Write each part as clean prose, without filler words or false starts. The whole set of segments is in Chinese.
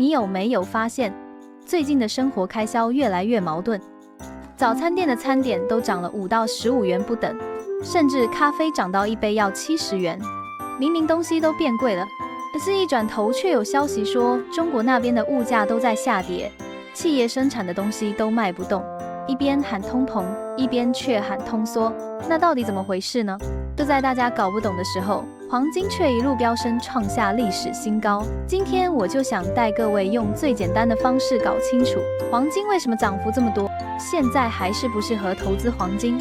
你有没有发现，最近的生活开销越来越矛盾？早餐店的餐点都涨了5到15元不等，甚至咖啡涨到一杯要70元。明明东西都变贵了，可是一转头却有消息说中国那边的物价都在下跌，企业生产的东西都卖不动，一边喊通膨，一边却喊通缩，那到底怎么回事呢？就在大家搞不懂的时候，黄金却一路飙升，创下历史新高。今天我就想带各位用最简单的方式搞清楚黄金为什么涨幅这么多，现在还适不适合投资黄金。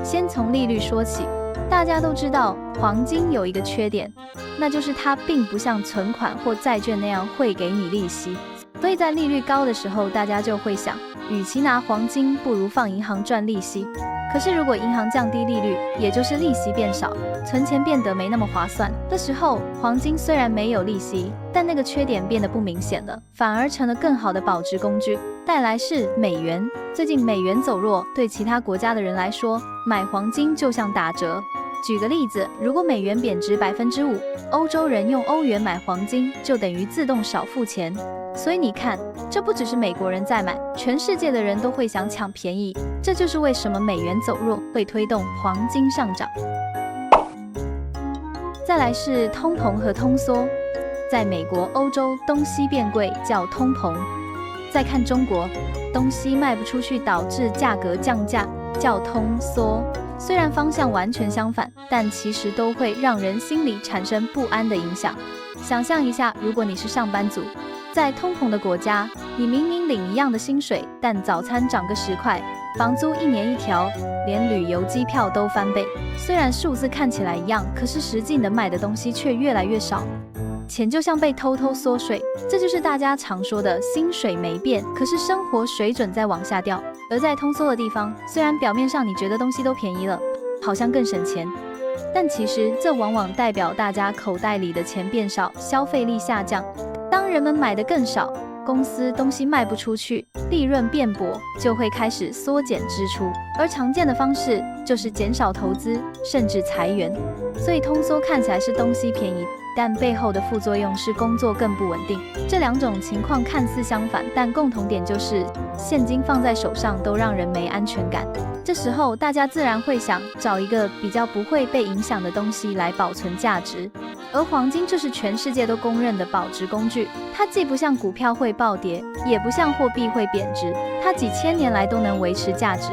先从利率说起，大家都知道黄金有一个缺点，那就是它并不像存款或债券那样会给你利息，所以在利率高的时候，大家就会想，与其拿黄金，不如放银行赚利息。可是如果银行降低利率，也就是利息变少，存钱变得没那么划算，这时候黄金虽然没有利息，但那个缺点变得不明显了，反而成了更好的保值工具。再来是美元，最近美元走弱，对其他国家的人来说，买黄金就像打折。举个例子，如果美元贬值5%，欧洲人用欧元买黄金，就等于自动少付钱。所以你看，这不只是美国人在买，全世界的人都会想抢便宜，这就是为什么美元走弱会推动黄金上涨。再来是通膨和通缩，在美国、欧洲东西变贵叫通膨，再看中国，东西卖不出去导致价格降价叫通缩。虽然方向完全相反，但其实都会让人心里产生不安的影响。想象一下，如果你是上班族，在通膨的国家，你明明领一样的薪水，但早餐涨个10块，房租1年1条，连旅游机票都翻倍。虽然数字看起来一样，可是实际能买的东西却越来越少，钱就像被偷偷缩水。这就是大家常说的薪水没变，可是生活水准在往下掉。而在通缩的地方，虽然表面上你觉得东西都便宜了，好像更省钱，但其实这往往代表大家口袋里的钱变少，消费力下降。当人们买的更少，公司东西卖不出去，利润变薄，就会开始缩减支出，而常见的方式就是减少投资，甚至裁员。所以通缩看起来是东西便宜，但背后的副作用是工作更不稳定。这两种情况看似相反，但共同点就是现金放在手上都让人没安全感。这时候大家自然会想找一个比较不会被影响的东西来保存价值，而黄金就是全世界都公认的保值工具。它既不像股票会暴跌，也不像货币会贬值，它几千年来都能维持价值。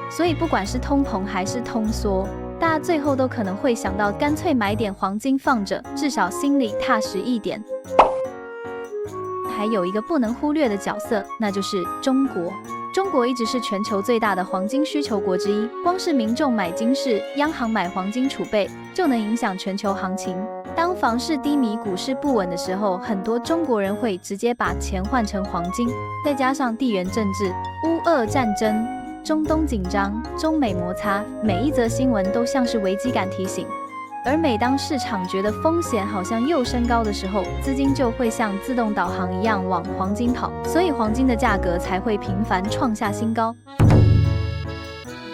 所以不管是通膨还是通缩，大家最后都可能会想到干脆买点黄金放着，至少心里踏实一点。还有一个不能忽略的角色，那就是中国。中国一直是全球最大的黄金需求国之一，光是民众买金饰，央行买黄金储备，就能影响全球行情。当房市低迷、股市不稳的时候，很多中国人会直接把钱换成黄金。再加上地缘政治、乌俄战争、中东紧张、中美摩擦，每一则新闻都像是危机感提醒。而每当市场觉得风险好像又升高的时候，资金就会像自动导航一样往黄金跑，所以黄金的价格才会频繁创下新高。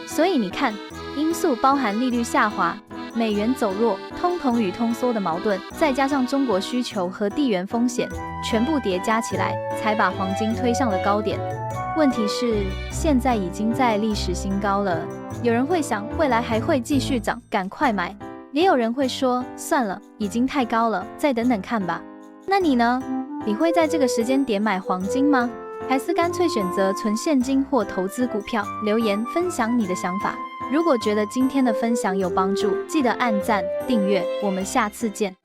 所以你看，因素包含利率下滑、美元走弱、通膨与通缩的矛盾，再加上中国需求和地缘风险，全部叠加起来，才把黄金推上了高点。问题是，现在已经在历史新高了，有人会想，未来还会继续涨，赶快买。也有人会说，算了，已经太高了，再等等看吧。那你呢？你会在这个时间点买黄金吗？还是干脆选择存现金或投资股票？留言分享你的想法。如果觉得今天的分享有帮助，记得按赞、订阅，我们下次见。